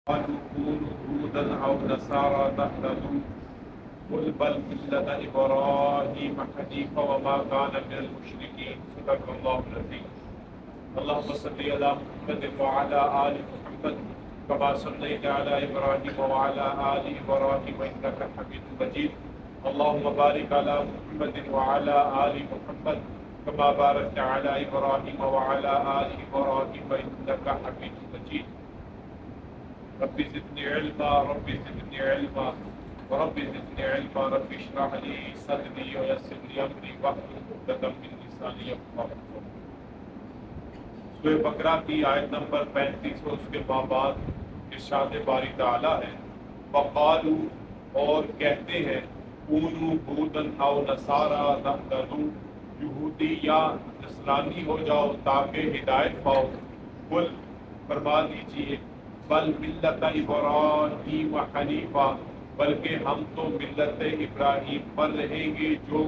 قالوا كونوا هودا أو نصارى تهتدوا قل بل ملة إبراهيم حنيفا وما كان من المشركين صدق الله العظيم. اللهم صل على محمد وعلى آل محمد كما صليت على إبراهيم وعلى آل إبراهيم إنك حميد مجيد. اللهم بارك على محمد وعلى آل محمد كما باركت على إبراهيم وعلى آل إبراهيم إنك حميد مجيد. رب زدني علما رب زدني علما رب زدني علما رب اشرح لي صدري ويسر لي امري واحلل عقدة من لساني يفقهوا قولي. سورہ بقرہ کی آیت نمبر 35 اور اس کے بعد ارشاد باری تعالیٰ ہے وقالوا اور کہتے ہیں کونوا ہودن او نصارا تہتدوا یہودی یا نصرانی ہو جاؤ تاکہ ہدایت پاؤ. قل فرما دیجیے بل ملت ابراہیم حنیفا بلکہ ہم تو ملت ابراہیم پر رہیں گے جو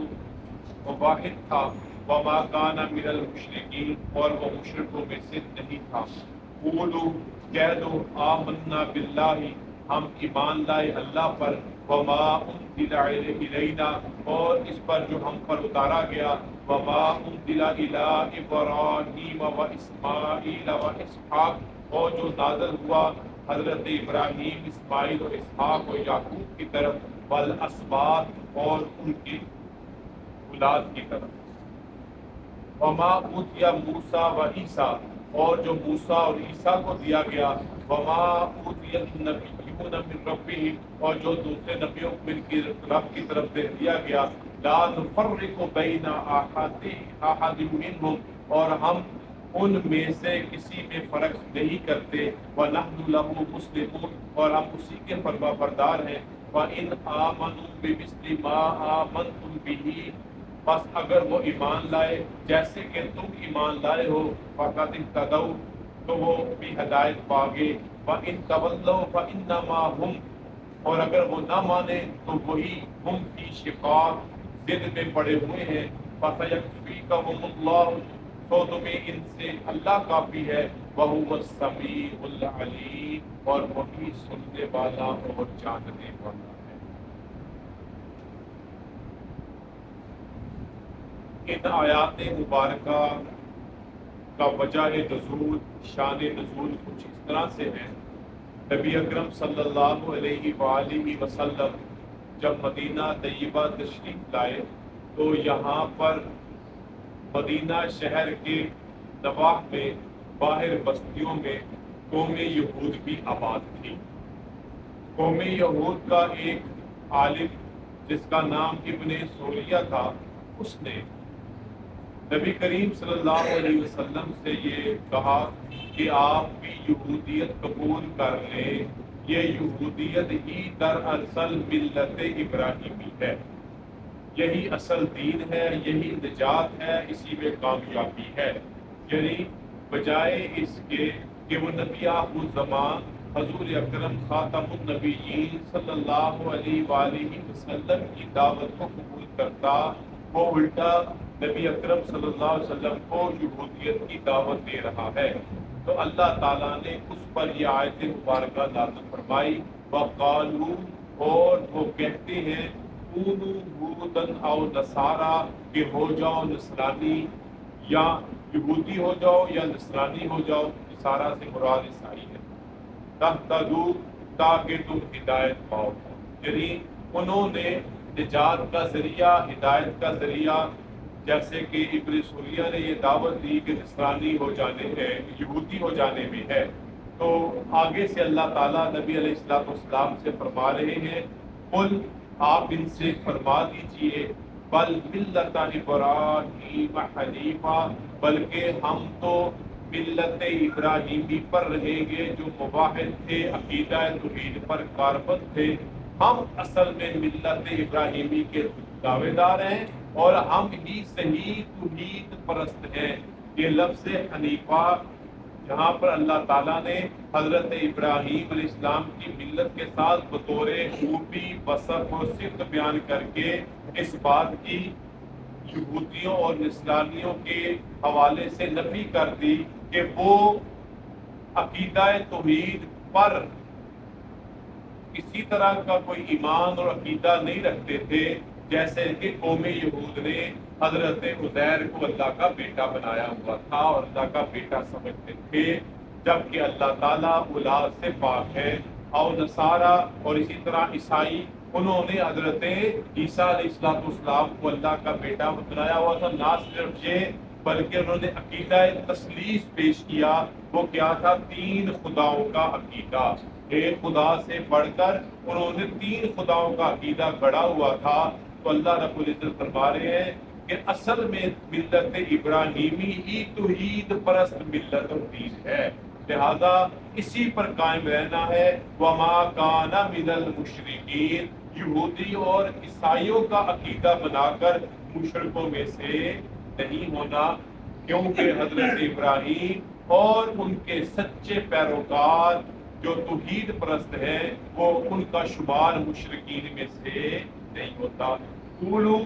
واحد تھا وما کان من المشرکین اور وہ مشرکوں میں سے نہیں تھا. قولوا کہہ دو آمنا باللہ ہم ایمان لائے اللہ پر وما انزل الینا اور اس پر جو ہم پر اتارا گیا وما انزل الی ابراہیم و اسماعیل و اسحاق اور جو نازل ہوا حضرت ابراہیم اسماعیل اور اسحاق و یعقوب کی طرف والاسباط اور ان کی اولاد کی طرف. وما اوتي موسیٰ و عیسیٰ اور جو موسیٰ اور عیسیٰ کو دیا گیا وما اوتي النبیون من ربهم اور جو دوسرے نبیوں کو ان کی رب کی طرف سے دیا گیا لا نفرق بین احد منهم اور ہم ان میں سے کسی میں فرق نہیں کرتے وَنَحْنُ لَهُ مُسْلِمُونَ اور ہم اسی کے فرما بردار ہیں. وَإِنْ آمَنُوا بِمِثْلِ مَا آمَنْتُمْ بِهِ بس اگر وہ ایمان لائے جیسے کہ تم ایمان لائے ہو فَقَدِ اهْتَدَوْا تو وہ بھی ہدایت پاگے. وَإِنْ تَوَلَّوْا فَإِنَّمَا هُمْ اور اگر وہ نہ مانے تو وہی ہم فی شقاق ضد میں پڑے ہوئے ہیں. فَسَيَكْفِيكَهُمُ اللَّهُ تو تمہیں ان سے اللہ کافی ہے وَهُوَ السَّمِيعُ الْعَلِيمُ اور وہی سننے والا اور جاننے والا ہے. ان آیات مبارکہ کا وجہ نزول شان نزول کچھ اس طرح سے ہے. نبی اکرم صلی اللہ علیہ وآلہ وسلم جب مدینہ طیبہ تشریف لائے تو یہاں پر مدینہ شہر کے نواح میں باہر بستیوں میں قوم یہود بھی آباد تھی. قوم یہود کا ایک عالم جس کا نام ابن سوریہ تھا اس نے نبی کریم صلی اللہ علیہ وسلم سے یہ کہا کہ آپ بھی یہودیت قبول کر لیں. یہ یہودیت ہی دراصل ملت ابراہیمی ہے. یہی اصل دین ہے یہی نجات ہے اسی میں کامیابی ہے. یعنی بجائے اس کے کہ وہ نبی آخر الزمان حضور اکرم خاتم النبیین صلی اللہ علیہ وآلہ وسلم کی دعوت کو قبول کرتا وہ الٹا نبی اکرم صلی اللہ علیہ وسلم کو یہودیت کی دعوت دے رہا ہے. تو اللہ تعالیٰ نے اس پر یہ آیت مبارکہ نازل فرمائی وقالوا اور وہ کہتے ہیں کونوا ہودن او نصارا کہ ہو جاؤ نصرانی یا یہودی ہو جاؤ یا نصرانی ہو جاؤ. نصارا سے مراد عیسائی ہے. تہتدوا تاکہ تم ہدایت پاؤ. یعنی انہوں نے نجات کا ذریعہ ہدایت کا ذریعہ جیسے کہ ابن سوریہ نے یہ دعوت دی کہ نصرانی ہو جانے ہے یہودی ہو جانے میں ہے. تو آگے سے اللہ تعالیٰ نبی علیہ السلام سے فرما رہے ہیں قل آپ ان سے فرما دیجئے بل ملت ابراہیم حنیفا بلکہ ہم تو ملت ابراہیمی پر رہیں گے جو موحد تھے عقیدہ توحید پر کاربند تھے. ہم اصل میں ملت ابراہیمی کے دعوے دار ہیں اور ہم ہی صحیح توحید پرست ہیں. یہ لفظ حنیفہ جہاں پر اللہ تعالیٰ نے حضرت ابراہیم علیہ السلام کی ملت کے ساتھ بطور خوبی وصف اور صفت بیان کر کے اس بات کی یہودیوں اور نصرانیوں کے حوالے سے نفی کر دی کہ وہ عقیدہ توحید پر کسی طرح کا کوئی ایمان اور عقیدہ نہیں رکھتے تھے جیسے کہ قوم یہود نے حضرت عزیر کو اللہ کا بیٹا بنایا ہوا تھا اور اللہ کا بیٹا سمجھتے تھے، جبکہ اللہ تعالیٰ اولاد سے پاک ہے۔ اور نصارہ اور اسی طرح عیسائی، انہوں نے حضرت عیسیٰ علیہ السلام کو اللہ کا بیٹا بنایا ہوا تھا۔ نہ صرف یہ بلکہ انہوں نے عقیدہ تثلیث پیش کیا۔ وہ کیا تھا؟ 3 خداؤں کا عقیدہ۔ ایک خدا سے بڑھ کر انہوں نے 3 خداؤں کا عقیدہ گڑا ہوا تھا۔ تو اللہ رب العزت فرما رہے ہیں کہ اصل میں ملت ابراہیمی ہی توحید پرست ملت اور دین ہے، لہذا اسی پر قائم رہنا ہے۔ وما کان من المشرکین، یہودی اور عیسائیوں کا عقیدہ بنا کر مشرکوں میں سے نہیں ہونا، کیونکہ حضرت ابراہیم اور ان کے سچے پیروکار جو توحید پرست ہیں وہ ان کا شمار مشرکین میں سے نہیں ہوتا۔ قولوا،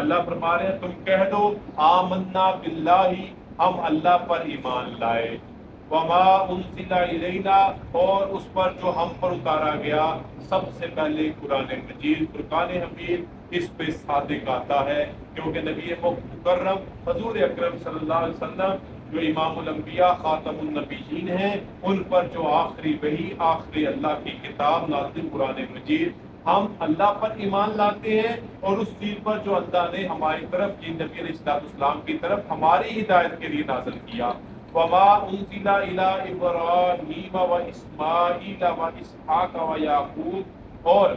اللہ فرما رہے ہیں تم کہہ دو، آمنا باللہ، ہم اللہ پر ایمان لائے، وما انزل الینا، اور اس پر جو ہم پر اتارا گیا، سب سے پہلے قرآن مجید، فرقان حمید اس پہ صادق آتا ہے، کیونکہ نبی مکرم حضور اکرم صلی اللہ علیہ وسلم جو امام الانبیاء خاتم النبیین ہیں، ان پر جو آخری وحی، آخری اللہ کی کتاب نازل قرآن مجید، ہم اللہ پر ایمان لاتے ہیں اور اس چیز پر جو اللہ نے ہماری طرف کی، نبی علیہ السلام کی طرف ہماری ہدایت کے لیے نازل کیا۔ وما انزل الی ابراہیم و اسماعیل و اسحاق و یعقوب، اور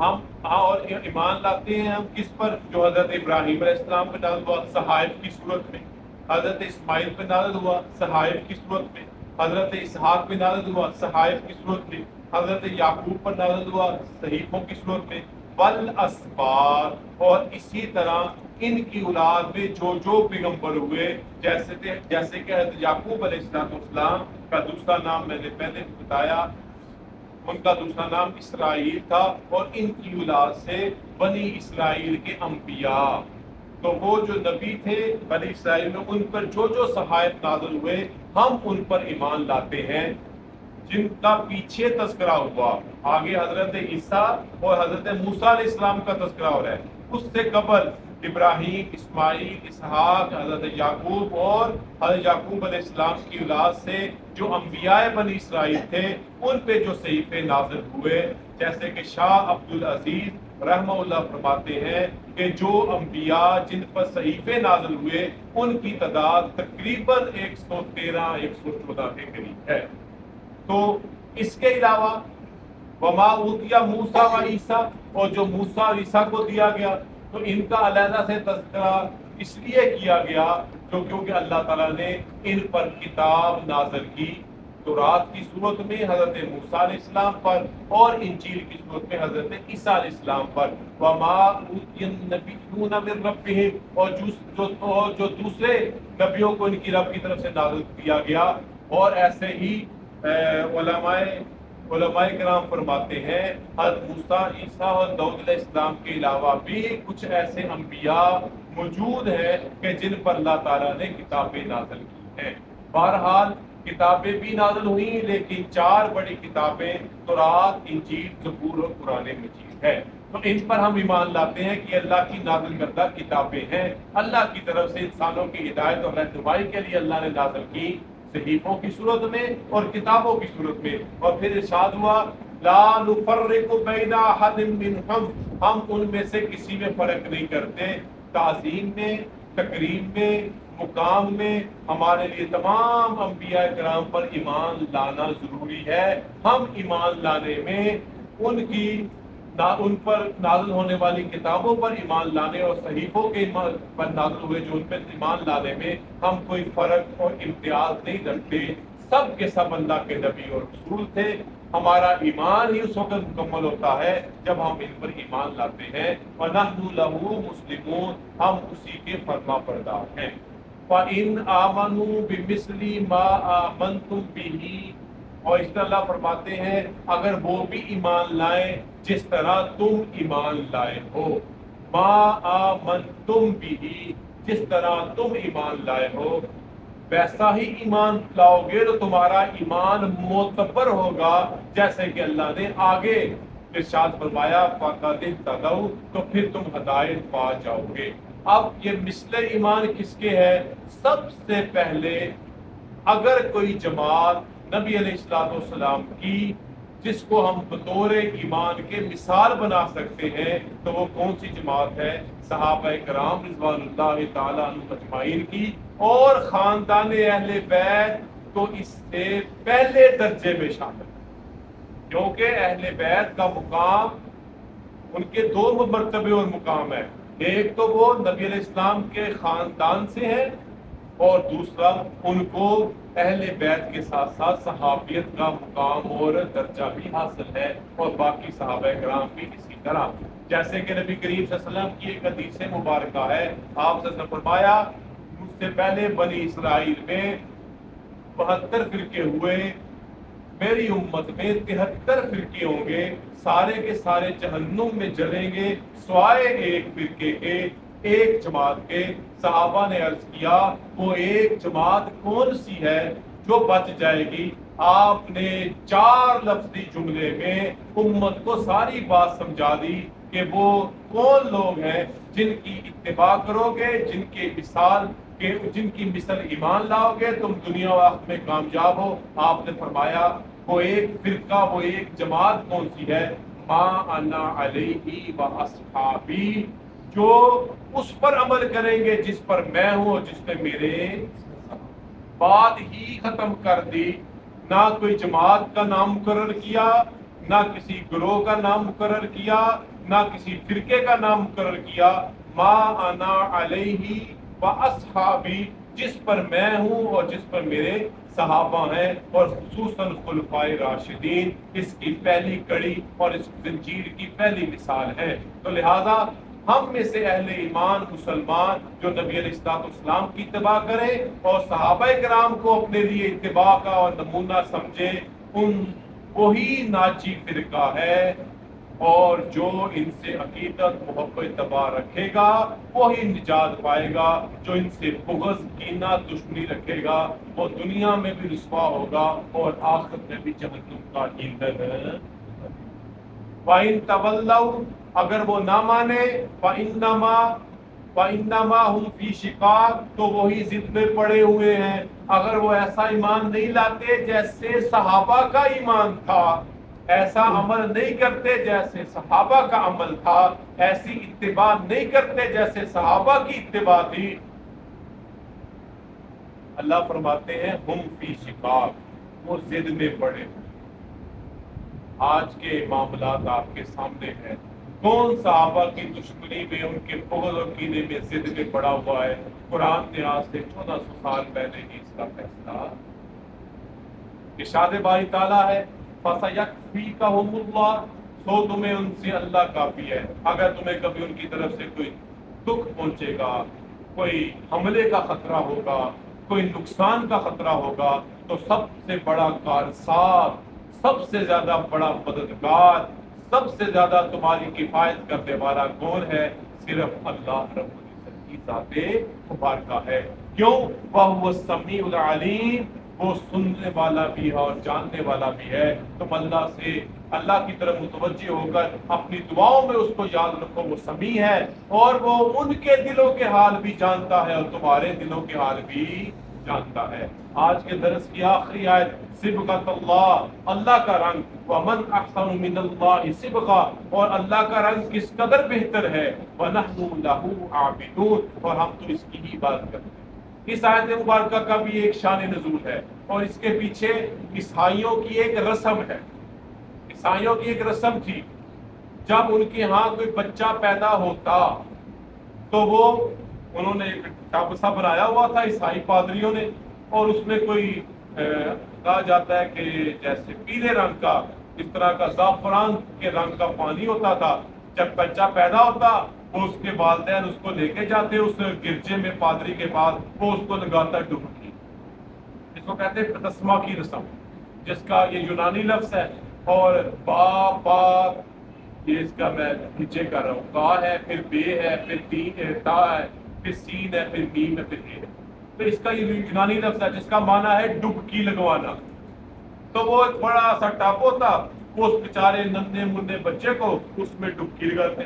ہم اور ایمان لاتے ہیں ہم کس پر؟ جو حضرت ابراہیم علیہ السلام پہ نازل ہوا صحائف کی صورت میں، حضرت اسماعیل پہ نازل ہوا صحائف کی صورت میں، حضرت اسحاق پہ نازل ہوا صحائف کی صورت میں، حضرت یعقوب پر نازل ہوا صحیفوں کی صورت میں، والاسباط، اور اسی طرح ان کی اولاد میں جو پیغمبر ہوئے، جیسے کہ حضرت یعقوب علیہ السلام کا دوسرا نام میں نے پہلے بتایا، ان کا دوسرا نام اسرائیل تھا، اور ان کی اولاد سے بنی اسرائیل کے انبیاء، تو وہ جو نبی تھے بنی اسرائیل میں، ان پر جو صحائف نازل ہوئے ہم ان پر ایمان لاتے ہیں، جن کا پیچھے تذکرہ ہوا۔ آگے حضرت عیسیٰ اور حضرت موسیٰ علیہ السلام کا تذکرہ ہو رہا ہے، اس سے قبل ابراہیم، اسماعیل، اسحاق، حضرت یعقوب اور حضرت یعقوب علیہ السلام کی اولاد سے جو انبیاء بنی اسرائیل تھے، ان پہ جو صحیفے نازل ہوئے، جیسے کہ شاہ عبدالعزیز رحمہ اللہ فرماتے ہیں کہ جو انبیاء جن پر صحیفے نازل ہوئے ان کی تعداد تقریباً 113 114 کے قریب ہے۔ تو اس کے علاوہ وما اوتیا موسیٰ و عیسیٰ، اور جو موسیٰ اور عیسیٰ کو دیا گیا، تو ان کا علیحدہ سے تذکرہ اس لیے کیا گیا کیونکہ اللہ تعالیٰ نے ان پر کتاب نازل کی، تورات کی صورت میں حضرت موسیٰ علیہ السلام پر، اور انجیل کی صورت میں حضرت عیسیٰ علیہ السلام پر۔ وما اوتی النبیون من ربہم، اور جو دوسرے نبیوں کو ان کی رب کی طرف سے نازل کیا گیا، اور ایسے ہی علماء کرام فرماتے ہیں حضرت موسیٰ، عیسیٰ اور داؤد علیہ السلام کے علاوہ بھی کچھ ایسے انبیاء موجود ہیں کہ جن پر اللہ تعالیٰ نے کتابیں نازل کی ہیں۔ بہرحال کتابیں بھی نازل ہوئی، لیکن 4 بڑی کتابیں تورات، انجیل، زبور اور قرآن مجید ہے، تو ان پر ہم ایمان لاتے ہیں کہ اللہ کی نازل کردہ کتابیں ہیں، اللہ کی طرف سے انسانوں کی ہدایت اور رہنمائی کے لیے اللہ نے نازل کی، صحیفوں کی صورت میں اور کتابوں کی صورت میں۔ اور پھر ارشاد ہوا لا نفرق بین احد منہم، ہم ان میں سے کسی میں فرق نہیں کرتے، تعظیم میں، تکریم میں، مقام میں ہمارے لیے تمام انبیاء کرام پر ایمان لانا ضروری ہے۔ ہم ایمان لانے میں ان پر نازل ہونے والی کتابوں پر ایمان لانے اور صحیفوں کے ایمان پر نازل ہوئے جو ان پر ایمان لانے میں ہم کوئی فرق اور امتیاز نہیں رکھتے، سب کے سب اللہ کے نبی اور رسول تھے۔ ہمارا ایمان ہی اس وقت مکمل ہوتا ہے جب ہم ان پر ایمان لاتے ہیں، وَنَحْنُ لَهُ مُسْلِمُونَ، ہم اسی کے فرما بردار ہیں۔ فَإِنْ آمَنُوا بِمِثْلِ مَا آمَنْتُمْ بِهِ، اور اس طرح اللہ فرماتے ہیں اگر وہ بھی ایمان لائیں جس طرح تم ایمان لائے ہو، ما آمنتم بھی، جس طرح تم ایمان لائے ہو، ویسا ہی ایمان لاؤ گے تو تمہارا ایمان معتبر ہوگا، جیسے کہ اللہ نے آگے ارشاد فرمایا فَقَدِ اهْتَدَوْا، تو پھر تم ہدایت پا جاؤ گے۔ اب یہ مثل ایمان کس کے ہے؟ سب سے پہلے اگر کوئی جماعت نبی علیہ الصلوۃ والسلام کی جس کو ہم بطور ایمان کے مثال بنا سکتے ہیں تو وہ کون سی جماعت ہے؟ صحابہ کرام رضوان اللہ تعالیٰ عنہم اجمعین کی، اور خاندان اہل بیت تو اس سے پہلے درجے میں شامل ہے، کیونکہ اہل بیت کا مقام ان کے دو مرتبے اور مقام ہے، ایک تو وہ نبی علیہ السلام کے خاندان سے ہے، اور دوسرا ان کو اہل بیت کے ساتھ ساتھ صحابیت کا مقام اور درجہ بھی حاصل ہے، اور باقی صحابہ کرام بھی اسی طرح۔ جیسے کہ نبی کریم صلی اللہ علیہ وسلم کی ایک حدیث مبارکہ ہے، آپ نے فرمایا مجھ سے پہلے بنی اسرائیل میں 72 فرقے ہوئے، میری امت میں 73 فرقے ہوں گے، سارے کے سارے جہنم میں جلیں گے سوائے ایک فرقے کے، ایک جماعت کے۔ صحابہ نے عرض کیا وہ ایک جماعت کون سی ہے جو بچ جائے گی؟ آپ نے 4 لفظی جملے میں امت کو ساری بات سمجھا دی کہ وہ کون لوگ ہیں جن کی اتباع کرو گے، جن کے مثال کہ جن کی مثل ایمان لاؤ گے تم دنیا و آخرت میں کامیاب ہو۔ آپ نے فرمایا وہ ایک فرقہ، وہ ایک جماعت کون سی ہے؟ ما انا علیہ و اصحابی، جو اس پر عمل کریں گے جس پر میں ہوں اور جس نے میرے بات ہی ختم کر دی۔ نہ کوئی جماعت کا نام مقرر کیا، نہ کسی گروہ کا نام مقرر کیا، نہ کسی فرقے کا نام مقرر کیا۔ ما انا علیہ و اصحابی، جس پر میں ہوں اور جس پر میرے صحابہ ہیں، اور خصوصاً خلفائے راشدین اس کی پہلی کڑی اور اس زنجیر کی پہلی مثال ہے۔ تو لہذا ہم میں سے اہل ایمان مسلمان جو نبی علیہ الصلوۃ والسلام کی اتباع کریں اور صحابہ کرام کو اپنے لیے اتباع کا اور نمونہ سمجھے، ان وہی ناجی فرقہ ہے، اور جو ان سے عقیدت محبت اتباع رکھے گا وہی نجات پائے گا۔ جو ان سے بغض کینہ دشمنی رکھے گا وہ دنیا میں بھی رسوا ہوگا اور آخرت میں بھی جہنم کا ایندھن۔ وَإِن تَوَلَّوْا، اگر وہ نہ مانے، فَإِنَّمَا هُمْ فِي شِقَاقٍ، تو وہی ضد میں پڑے ہوئے ہیں۔ اگر وہ ایسا ایمان نہیں لاتے جیسے صحابہ کا ایمان تھا، ایسا عمل نہیں کرتے جیسے صحابہ کا عمل تھا، ایسی اتباع نہیں کرتے جیسے صحابہ کی اتباع تھی، اللہ فرماتے ہیں ہم فی شقاق، وہ ضد میں پڑے ہوئے۔ آج کے معاملات آپ کے سامنے ہیں، کون صحابہ کی دشمنی میں، ان کے بغض اور کینے میں ضد میں پڑا ہوا ہے؟ قرآن نے آج سے 1400 سال پہلے ہی اس کا فیصلہ۔ ارشاد باری تعالیٰ ہے فَسَيَكْفِيكَهُمُ اللَّهُ، سو تمہیں ان سے اللہ کافی ہے۔ اگر تمہیں کبھی ان کی طرف سے کوئی دکھ پہنچے گا، کوئی حملے کا خطرہ ہوگا، کوئی نقصان کا خطرہ ہوگا، تو سب سے بڑا کارساز، سب سے زیادہ بڑا مددگار، سب سے زیادہ تمہاری کفایت کرنے والا کون ہے؟ صرف اللہ رب العزت کی ذات مبارکہ ہے۔ کیوں؟ وَهُوَ السَّمِيعُ الْعَلِيمُ، وہ سننے والا بھی ہے اور جاننے والا بھی ہے۔ تم اللہ سے، اللہ کی طرف متوجہ ہو کر اپنی دعاؤں میں اس کو یاد رکھو، وہ سمیع ہے اور وہ ان کے دلوں کے حال بھی جانتا ہے اور تمہارے دلوں کے حال بھی جانتا ہے۔ آج کے درس کی آخری آیت صبغۃ اللہ، اللہ کا رنگ، ومن احسن من اللہ صبغہ، اور اللہ کا رنگ کس قدر بہتر ہے، ونحن لہ عابدون، اور ہم تو اس کی ہی عبادت کرتے ہیں۔ اس آیت مبارکہ کا بھی ایک شان نزول ہے، اور اس کے پیچھے عیسائیوں کی ایک رسم ہے۔ عیسائیوں کی ایک رسم تھی، جب ان کے ہاں کوئی بچہ پیدا ہوتا تو وہ انہوں نے ایک ٹب سا بنایا ہوا تھا عیسائی پادریوں نے، اور اس میں کوئی کہا جاتا ہے کہ جیسے پیلے رنگ کا، اس طرح کا زعفران کے رنگ کا پانی ہوتا تھا۔ جب بچہ پیدا ہوتا وہ اس کے والدین اس کو لے کے جاتے اس گرجے میں پادری کے پاس، وہ اس کو لگاتا ڈبکی، اس کو کہتے ہیں بپتسمہ کی رسم، جس کا یہ یونانی لفظ ہے، اور با یہ اس کا میں نیچے کر رہا ہوں، کا ہے، پھر بے ہے، پھر تین ہے، تا ہے، پھر سین ہے، پھر میم ہے، پھر اے ہے۔ تو اس کا یہ یونانی لفظ ہے جس کا معنی ہے ڈبکی لگوانا. تو وہ ایک بڑا سا ٹاپو تھا، وہ اس بیچارے ننھے منھے بچے کو اس میں ڈبکی لگاتے.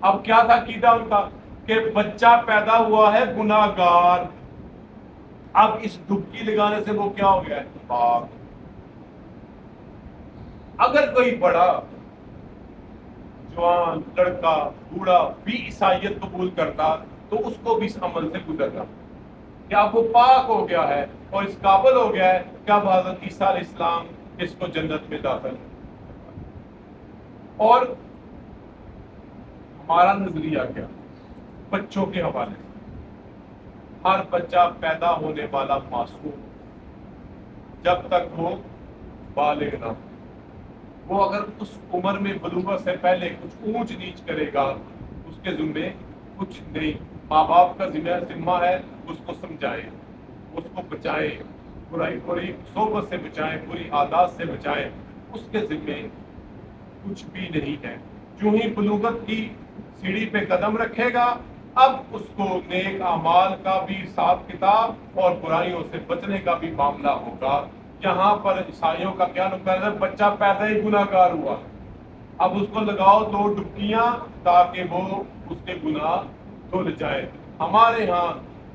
اب کیا تھا عقیدہ ان کا کہ بچہ پیدا ہوا ہے گناہ گار، اب اس ڈبکی لگانے سے وہ کیا ہو گیا ہے پاک. اگر کوئی بڑا جوان لڑکا بوڑھا بھی عیسائیت قبول کرتا تو اس کو بھی اس عمل سے گزرنا کہ اب وہ پاک ہو گیا ہے اور اس قابل ہو گیا ہے کہ اب حضرت عیسیٰ علیہ السلام اس کو جنت میں داخل. اور ہمارا نظریہ کیا بچوں کے حوالے سے، ہر بچہ پیدا ہونے والا معصوم جب تک وہ بالغ نہ ہو. وہ اگر اس عمر میں بلوغت سے پہلے کچھ اونچ نیچ کرے گا اس کے ذمے کچھ نہیں. ماں باپ کا ذمہ ہے اس کو سمجھائیں، اس کو بچائیں، بری صحبت سے بچائیں، بری عادات سے بچائیں، اس کے ذمے کچھ بھی نہیں ہے. جو ہی بلوغت کی سیڑھی پہ قدم رکھے گا اب اس کو نیک اعمال کا بھی حساب کتاب اور برائیوں سے بچنے کا بھی معاملہ ہوگا. یہاں پر عیسائیوں کا کیا نقطہ ہے، بچہ پیدا ہی گناہ گار ہوا، اب اس کو لگاؤ 2 ڈبکیاں تاکہ وہ اس کے گناہ دھل جائے. ہمارے ہاں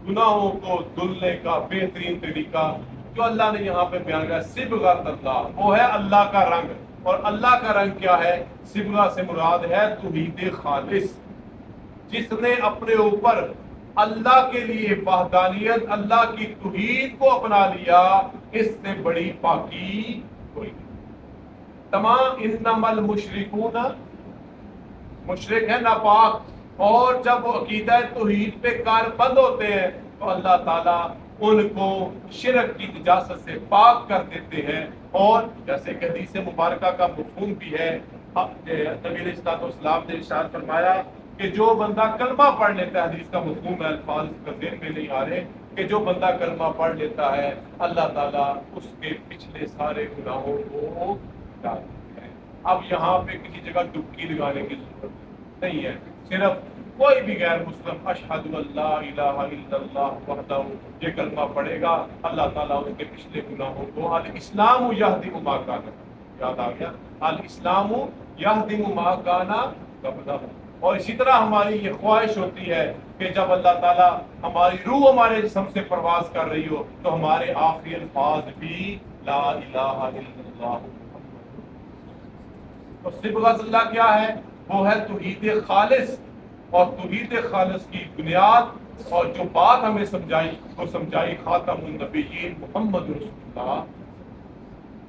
گناہوں کو دھلنے کا بہترین طریقہ جو اللہ نے یہاں پہ بیان کیا صبغۃ اللہ، وہ ہے اللہ کا رنگ. اور اللہ کا رنگ کیا ہے؟ صبغہ سے مراد ہے توحید خالص. جس نے اپنے اوپر اللہ کے لیے وحدانیت، اللہ کی توحید کو اپنا لیا، اس سے بڑی پاکی کوئی نہیں. تمام انما المشرکون، مشرک ہے ناپاک، اور جب وہ عقیدہ توحید پہ کار بند ہوتے ہیں تو اللہ تعالیٰ ان کو شرک کی نجاست سے پاک کر دیتے ہیں. اور جیسے کہ حدیث مبارکہ کا مفہوم بھی ہے، نبی علیہ الصلوۃ والسلام نے ارشاد فرمایا کہ جو بندہ کلمہ پڑھ لیتا ہے، حدیث کا مفہوم ہے، الفاظ کا ذہن میں نہیں آ رہے، کہ جو بندہ کلمہ پڑھ لیتا ہے اللہ تعالیٰ اس کے پچھلے سارے گناہوں کو ڈال دیتے ہیں. اب یہاں پہ کسی جگہ ڈبکی لگانے کی ضرورت نہیں ہے، صرف کوئی بھی غیر مسلم اشہد اللہ الہ الا اللہ وحدہ یہ کلمہ پڑھے گا اللہ تعالیٰ اس کے پچھلے گناہوں کو. الاسلام یہدم ما کان، یاد آ گیا، الاسلام یہدم ما کان قبلہ. اور اسی طرح ہماری یہ خواہش ہوتی ہے کہ جب اللہ تعالیٰ ہماری روح ہمارے جسم سے پرواز کر رہی ہو تو ہمارے آخری الفاظ بھی لا الہ الا اللہ. اور صبغۃ اللہ کیا ہے؟ وہ ہے توحید خالص. اور توحید خالص کی بنیاد اور جو بات ہمیں سمجھائی وہ سمجھائی خاتم النبیین محمد رسول اللہ.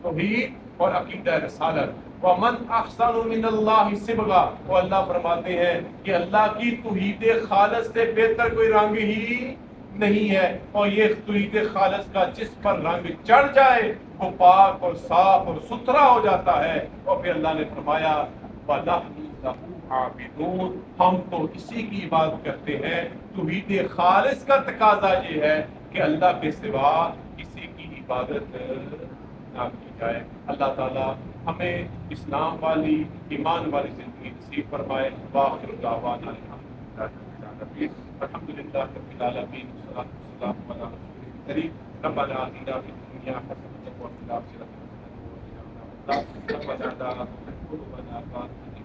توحید اور عقیدہ رسالت. ومن احسن من اللہ صبغہ، اور اللہ فرماتے ہیں کہ اللہ کی توحید خالص سے بہتر کوئی رنگ ہی نہیں ہے. اور یہ توحید خالص کا جس پر رنگ چڑھ جائے وہ پاک اور صاف اور ستھرا ہو جاتا ہے. اور پھر اللہ نے فرمایا وَنَحْنُ لَهُ عَابِدُونَ، ہم تو اسی کی عبادت کرتے ہیں. توحید خالص کا تقاضا یہ ہے کہ اللہ کے سوا کسی کی عبادت نہ کی جائے. اللہ تعالیٰ ہمیں اسلام والی ایمان والی زندگی نصیب فرمائے. وآخر دعوانا الحمدللہ رب العالمین والصلاۃ والسلام علی رسول الکریم. ربنا آتنا فی الدنیا حسنۃ وفی الآخرۃ حسنۃ وقنا عذاب النار. ربنا بعد وصلی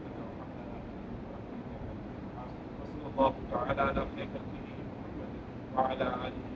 اللہ تعالی علی خیر خلقہ محمد وعلی آلہ